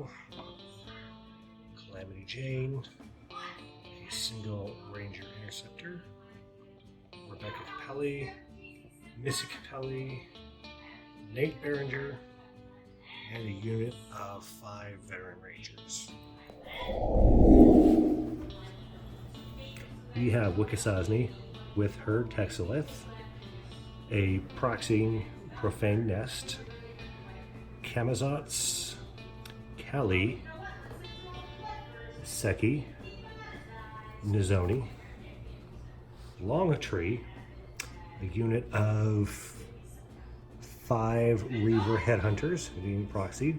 Beryl, Calamity Jane, a single Ranger Interceptor, Rebecca Capelli, Missy Capelli, Nate Behringer, and a unit of 5 veteran Rangers. We have Wiccasazni with her Texilith, a Proxying Profane Nest, Camazotz, Kali, Seki, Nizoni, Longtree, a unit of 5 Reaver Headhunters being proxied,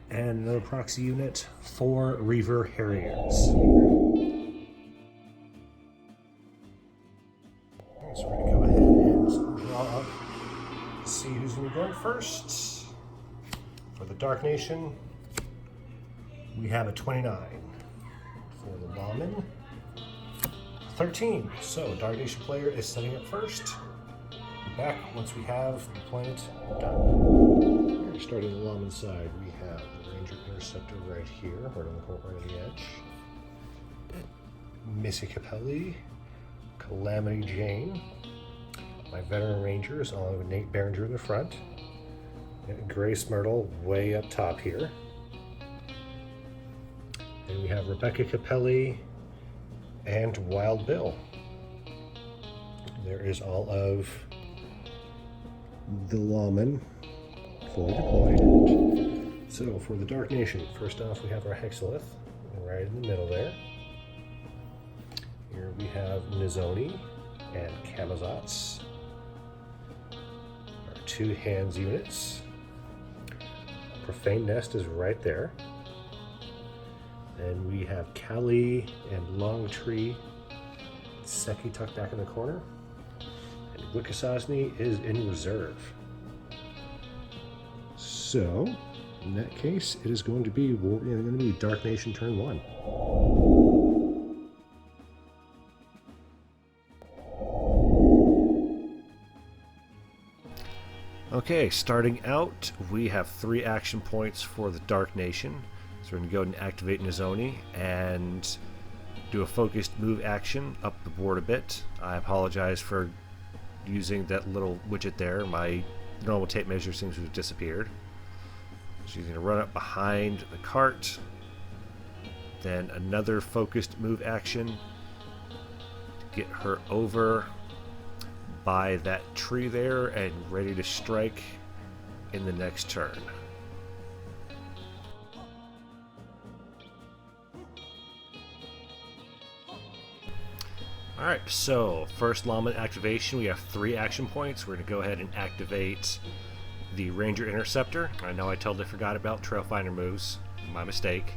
and another proxy unit, 4 Reaver Harriers. So we're going to go ahead and draw up to see who's going to be going first. For the Dark Nation, we have a 29. For the Lawman, 13. So Dark Nation player is setting up first. We're back once we have the planet done. We're starting the Lawman side. We have the Ranger Interceptor right here, right on the edge. Missy Capelli, Calamity Jane, my veteran Rangers, along with Nate Behringer in the front, and Grace Myrtle way up top here. And we have Rebecca Capelli and Wild Bill. There is all of the lawmen fully deployed. So for the Dark Nation, first off we have our Hexalith right in the middle there. Here we have Nizoni and Camazotz, our 2 hands units. Profane Nest is right there. Then we have Kali and Longtree, Seki tucked back in the corner, and Wiccasazni is in reserve. So, in that case, it is going to be Dark Nation turn 1. Okay, starting out, we have 3 action points for the Dark Nation. So we're going to go ahead and activate Nizoni and do a focused move action up the board a bit. I apologize for using that little widget there. My normal tape measure seems to have disappeared. She's going to run up behind the cart. Then another focused move action to get her over by that tree there and ready to strike in the next turn. Alright, so first Lawman activation, we have 3 action points. We're going to go ahead and activate the Ranger Interceptor. I know I totally forgot about Trailfinder moves, my mistake.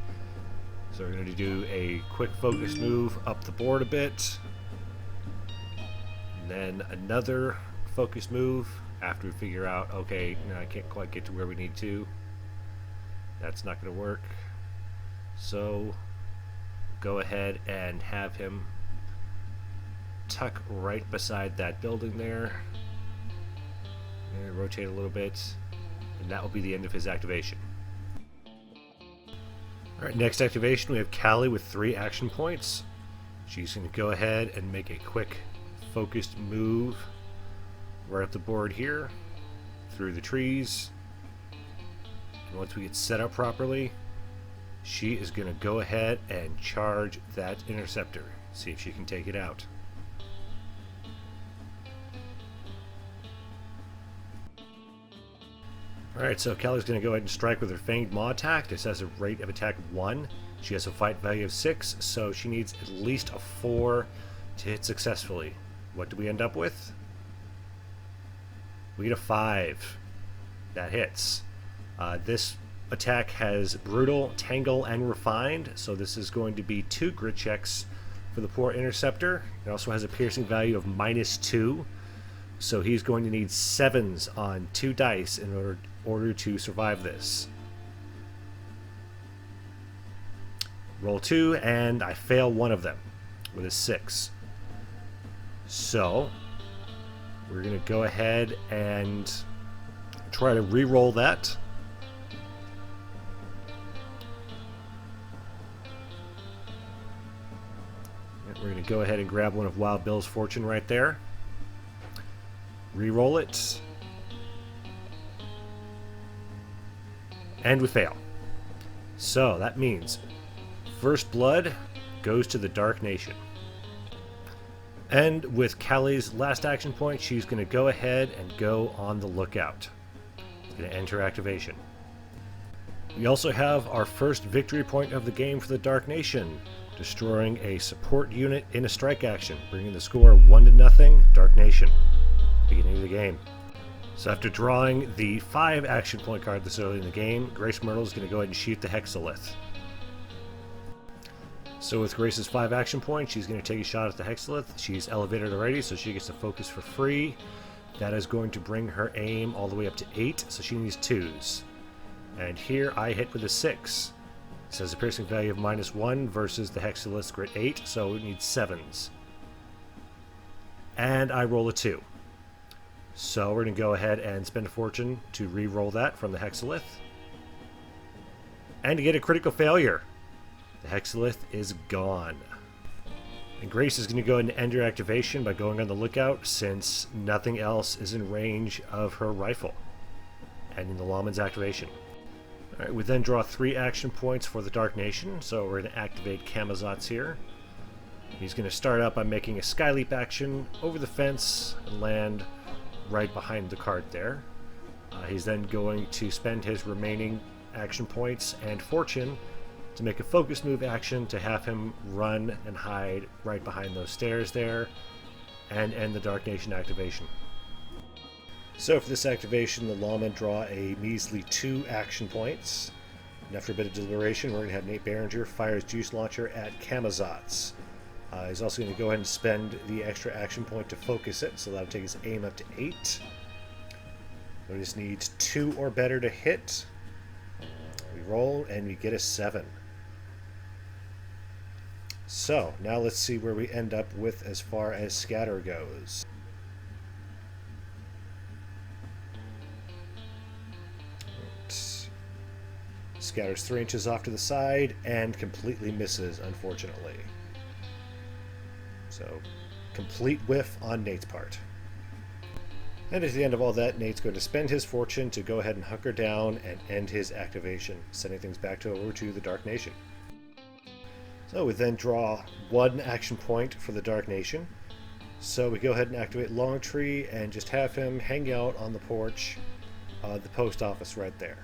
So we're going to do a quick focus move up the board a bit. And then another focus move after we figure out, okay, no, I can't quite get to where we need to. That's not going to work. So go ahead and have him tuck right beside that building there. And rotate a little bit, and that will be the end of his activation. Alright, next activation, we have Kali with 3 action points. She's going to go ahead and make a quick focused move right up the board here, through the trees. And once we get set up properly, she is going to go ahead and charge that interceptor. See if she can take it out. Alright, so Kelly's going to go ahead and strike with her Fanged Maw attack. This has a rate of attack 1. She has a fight value of 6, so she needs at least a 4 to hit successfully. What do we end up with? We get a 5. That hits. This attack has Brutal, Tangle, and Refined, so this is going to be 2 grit checks for the poor Interceptor. It also has a piercing value of -2, so he's going to need 7s on 2 dice in order to survive this. Roll 2, and I fail one of them with a 6. So we're going to go ahead and try to re-roll that. We're going to go ahead and grab one of Wild Bill's fortune right there. Re-roll it. And we fail. So that means First Blood goes to the Dark Nation. And with Callie's last action point, she's going to go ahead and go on the lookout. It's going to end her activation. We also have our first victory point of the game for the Dark Nation, destroying a support unit in a strike action, bringing the score 1-0, Dark Nation. Beginning of the game. So after drawing the 5 action point card this early in the game, Grace Myrtle is going to go ahead and shoot the Hexalith. So with Grace's 5 action points, she's going to take a shot at the Hexalith. She's elevated already, so she gets to focus for free. That is going to bring her aim all the way up to 8, so she needs 2s. And here I hit with a 6. It says a piercing value of -1 versus the Hexalith's grit 8, so it needs 7s. And I roll a 2. So we're going to go ahead and spend a fortune to re-roll that from the Hexalith. And to get a critical failure. The Hexalith is gone. And Grace is going to go ahead and end her activation by going on the lookout, since nothing else is in range of her rifle. Ending the lawman's activation. Alright, we then draw 3 action points for the Dark Nation, so we're going to activate Camazotz here. He's going to start out by making a Skyleap action over the fence and land right behind the cart there. He's then going to spend his remaining action points and fortune to make a focus move action to have him run and hide right behind those stairs there and end the Dark Nation activation. So for this activation, the lawmen draw a measly 2 action points. And after a bit of deliberation, we're going to have Nate Behringer fire his juice launcher at Camazotz. He's also going to go ahead and spend the extra action point to focus it, so that'll take his aim up to 8. We just need 2 or better to hit. We roll and we get a 7. So now let's see where we end up with as far as scatter goes. Scatters 3 inches off to the side and completely misses, unfortunately. So, complete whiff on Nate's part. And at the end of all that, Nate's going to spend his fortune to go ahead and hunker down and end his activation, sending things back over to the Dark Nation. So we then draw 1 action point for the Dark Nation. So we go ahead and activate Longtree and just have him hang out on the porch of the post office right there.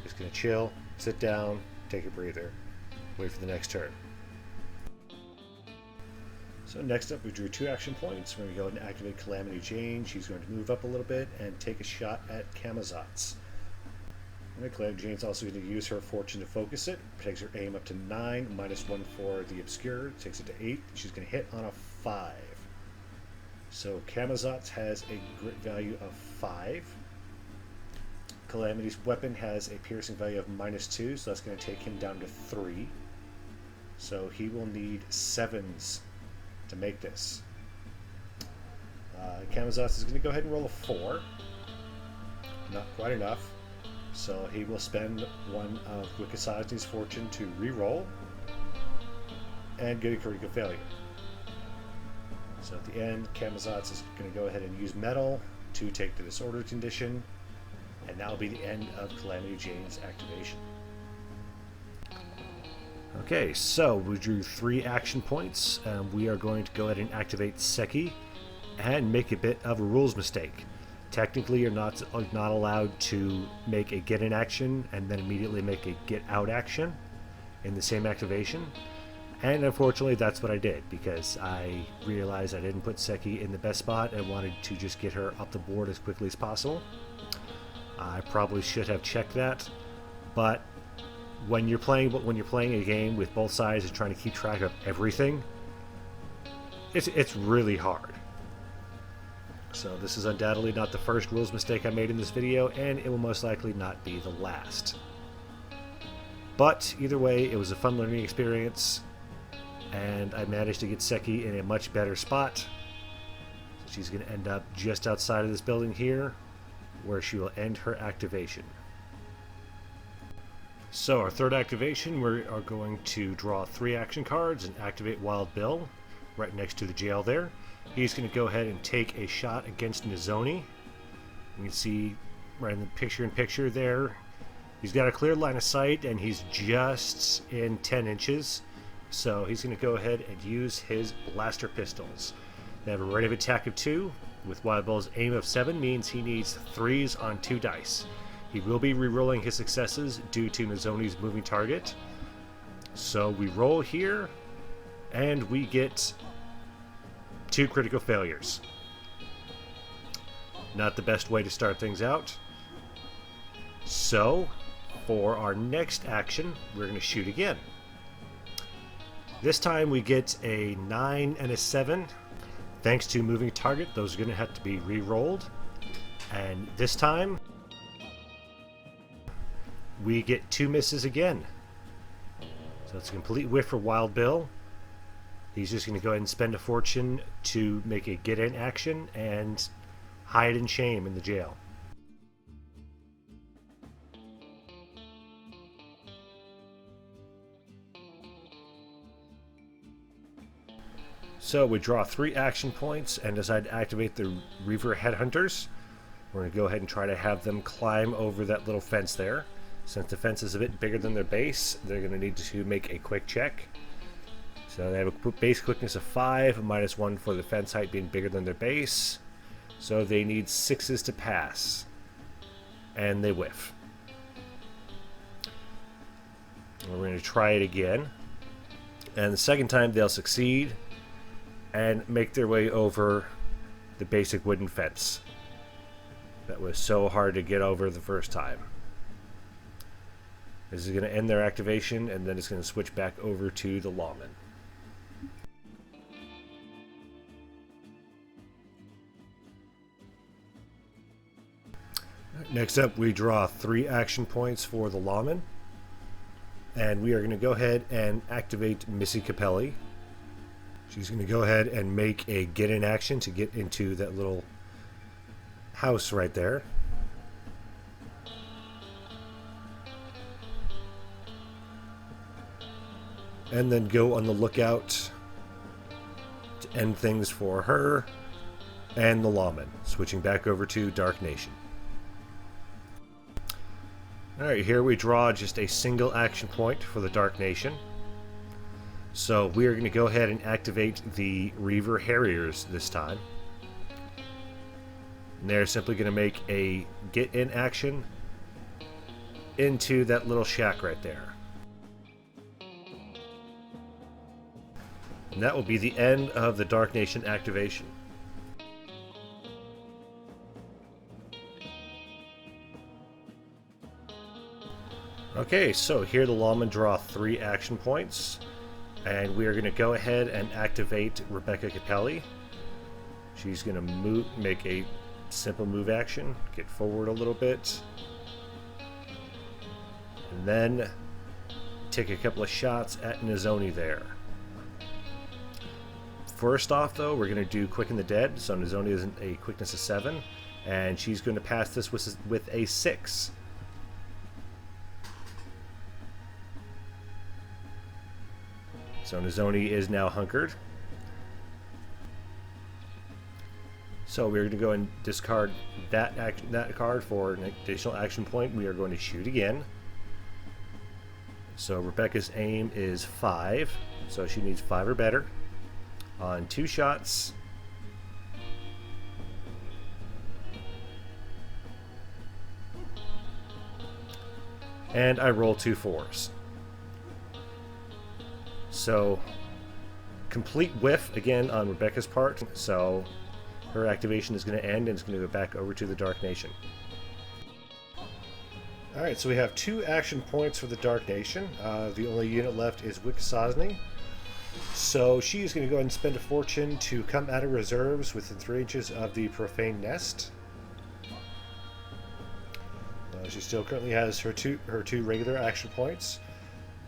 Just going to chill, sit down, take a breather, wait for the next turn. So next up, we drew 2 action points. We're going to go ahead and activate Calamity Jane. She's going to move up a little bit and take a shot at Camazotz. Calamity Jane's also going to use her fortune to focus it. Takes her aim up to 9, -1 for the obscure. Takes it to 8. She's going to hit on a 5. So Camazotz has a grit value of 5. Calamity's weapon has a piercing value of -2, so that's going to take him down to 3. So he will need 7s to make this. Camazotz is going to go ahead and roll a 4. Not quite enough. So he will spend one of Wikisazni's fortune to re-roll and get a critical failure. So at the end, Camazotz is going to go ahead and use metal to take the disordered condition, and that will be the end of Calamity Jane's activation. Okay, so we drew 3 action points. We are going to go ahead and activate Seki and make a bit of a rules mistake. Technically, you're not allowed to make a get in action and then immediately make a get out action in the same activation. And unfortunately, that's what I did, because I realized I didn't put Seki in the best spot and wanted to just get her up the board as quickly as possible. I probably should have checked that, but when you're playing a game with both sides and trying to keep track of everything, it's really hard. So this is undoubtedly not the first rules mistake I made in this video, and it will most likely not be the last. But either way, it was a fun learning experience, and I managed to get Seki in a much better spot. So she's going to end up just outside of this building here, where she will end her activation. So our third activation, we are going to draw 3 action cards and activate Wild Bill right next to the jail there. He's going to go ahead and take a shot against Nizoni. You can see right in the picture there, he's got a clear line of sight and he's just in 10 inches. So he's going to go ahead and use his blaster pistols. They have a rate of attack of 2. With Wild Bill's aim of 7 means he needs 3s on 2 dice. He will be re-rolling his successes due to Nizoni's moving target. So we roll here, and we get 2 critical failures. Not the best way to start things out. So, for our next action, we're going to shoot again. This time we get a 9 and a 7. Thanks to moving target, those are going to have to be re-rolled. And this time, we get 2 misses again. So it's a complete whiff for Wild Bill. He's just going to go ahead and spend a fortune to make a get-in action and hide in shame in the jail. So we draw 3 action points and decide to activate the Reaver Headhunters. We're going to go ahead and try to have them climb over that little fence there. Since the fence is a bit bigger than their base, they're going to need to make a quick check. So they have a base quickness of 5, -1 for the fence height being bigger than their base. So they need 6s to pass. And they whiff. We're going to try it again. And the second time they'll succeed and make their way over the basic wooden fence that was so hard to get over the first time. This is going to end their activation, and then it's going to switch back over to the lawman. Next up, we draw 3 action points for the lawman, and we are going to go ahead and activate Missy Capelli. She's going to go ahead and make a get-in action to get into that little house right there. And then go on the lookout to end things for her and the lawman, switching back over to Dark Nation. Alright, here we draw just a single action point for the Dark Nation. So we are going to go ahead and activate the Reaver Harriers this time. And they're simply going to make a get-in action into that little shack right there. And that will be the end of the Dark Nation activation. Okay, so here the lawmen draw 3 action points. And we are going to go ahead and activate Rebecca Capelli. She's going to make a simple move action, get forward a little bit, and then take a couple of shots at Nizoni there. First off, though, we're going to do Quicken the Dead. So Nizoni is a quickness of 7, and she's going to pass this with a 6. So Nizoni is now hunkered. So we're going to go and discard that card for an additional action point. We are going to shoot again. So Rebecca's aim is 5, so she needs 5 or better on 2 shots. And I roll 2 4s. So, complete whiff again on Rebecca's part. So, her activation is going to end and it's going to go back over to the Dark Nation. Alright, so we have 2 action points for the Dark Nation. The only unit left is Wikisosny. So, she is going to go ahead and spend a fortune to come out of reserves within 3 inches of the Profane Nest. She still currently has her two regular action points.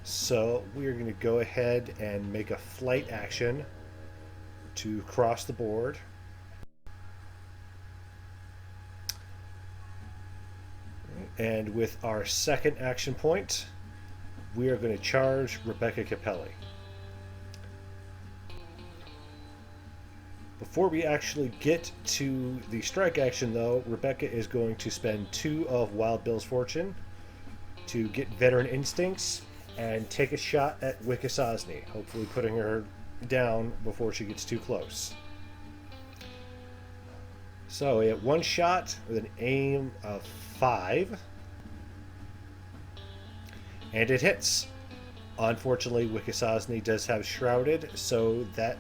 So we are going to go ahead and make a flight action to cross the board. And with our second action point, we are going to charge Rebecca Capelli. Before we actually get to the strike action, though, Rebecca is going to spend 2 of Wild Bill's fortune to get veteran instincts and take a shot at Wikisosny, hopefully putting her down before she gets too close. So we have 1 shot with an aim of 5, and it hits. Unfortunately, Wikisosny does have Shrouded, so that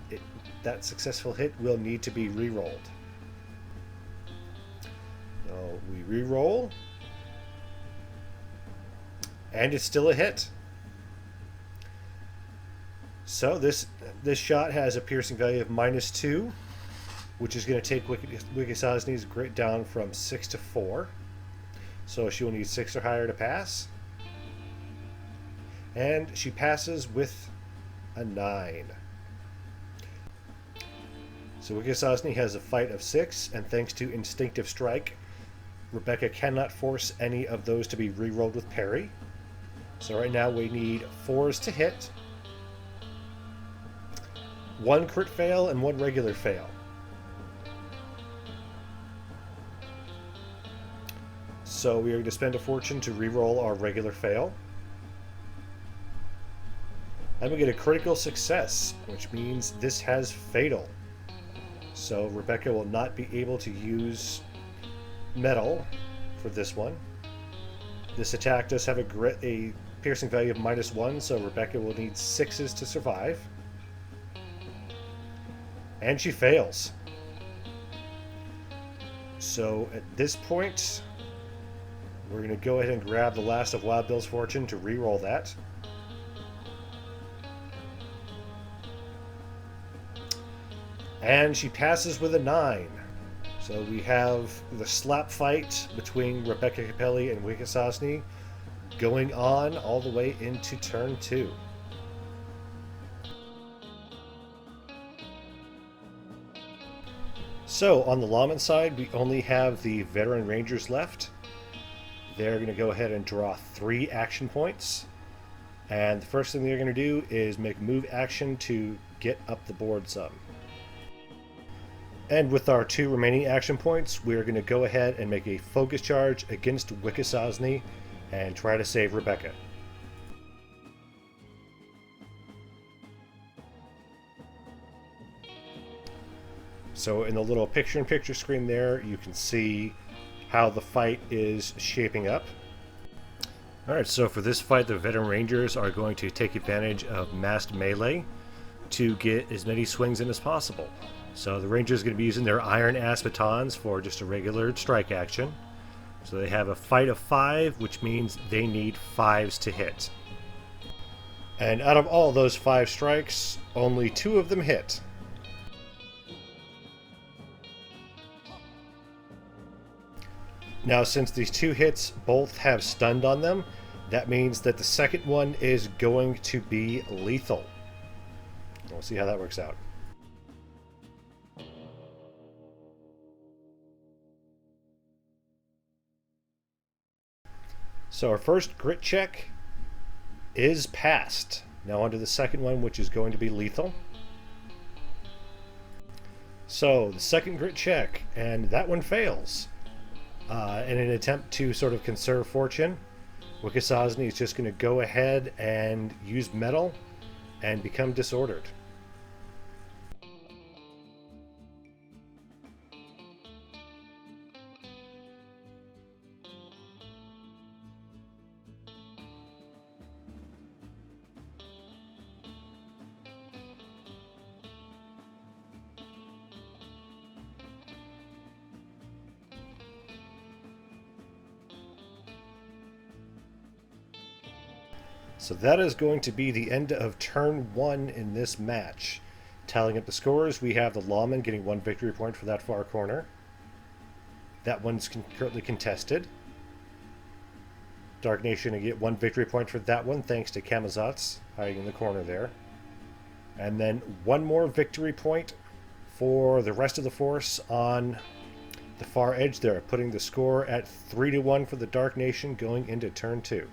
successful hit will need to be re-rolled. So we re-roll, and it's still a hit. So this shot has a piercing value of -2, which is going to take Wikisosny's grit down from 6 to 4. So she will need 6 or higher to pass. And she passes with a 9. So Wikisosny has a fight of 6, and thanks to Instinctive Strike, Rebecca cannot force any of those to be re-rolled with parry. So right now we need 4s to hit, 1 crit fail, and 1 regular fail. So we are going to spend a fortune to re-roll our regular fail. And we get a critical success, which means this has fatal. So Rebecca will not be able to use metal for this one. This attack does have a piercing value of -1, so Rebecca will need 6s to survive. And she fails. So at this point, we're going to go ahead and grab the last of Wild Bill's fortune to re-roll that. And she passes with a 9. So we have the slap fight between Rebecca Capelli and Wikisosny going on all the way into turn 2. So on the lawman side, we only have the veteran rangers left. They're going to go ahead and draw 3 action points. And the first thing they're going to do is make move action to get up the board some. And with our 2 remaining action points, we're going to go ahead and make a focus charge against Wikisosny and try to save Rebecca. So in the little picture-in-picture screen there, you can see how the fight is shaping up. Alright, so for this fight, the veteran rangers are going to take advantage of massed melee to get as many swings in as possible. So the Rangers are going to be using their Iron Ass Batons for just a regular strike action. So they have a fight of 5, which means they need 5s to hit. And out of all those 5 strikes, only 2 of them hit. Now since these 2 hits both have stunned on them, that means that the second one is going to be lethal. We'll see how that works out. So our first grit check is passed. Now on to the second one, which is going to be lethal. So the second grit check, and that one fails. In an attempt to sort of conserve fortune, Wikisosny is just going to go ahead and use metal and become disordered. So that is going to be the end of turn 1 in this match. Tallying up the scores, we have the Lawman getting 1 victory point for that far corner. That one's currently contested. Dark Nation to get 1 victory point for that one, thanks to Kamazats hiding in the corner there. And then 1 more victory point for the rest of the force on the far edge there, putting the score at 3-1 for the Dark Nation going into turn 2.